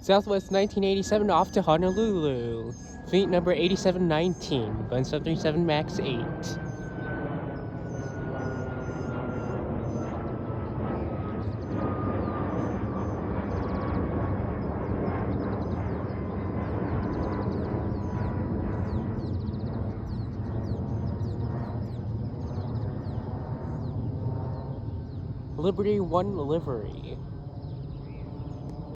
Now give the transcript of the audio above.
Southwest 1987 off to Honolulu. Fleet number 8719, Boeing 737 MAX 8. Liberty One Livery.